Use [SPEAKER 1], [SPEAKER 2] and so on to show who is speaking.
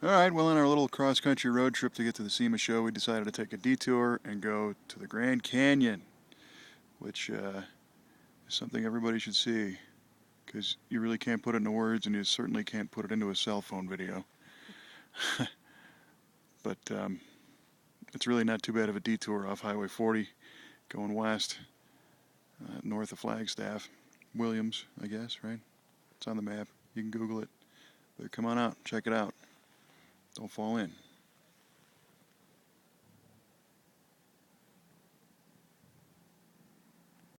[SPEAKER 1] Alright, well, on our little cross-country road trip to get to the SEMA show, we decided to take a detour and go to the Grand Canyon, which is something everybody should see, because you really can't put it into words, and you certainly can't put it into a cell phone video. But it's really not too bad of a detour off Highway 40, going west, north of Flagstaff. Williams, I guess, right? It's on the map. You can Google it. But come on out, check it out. Don't fall in.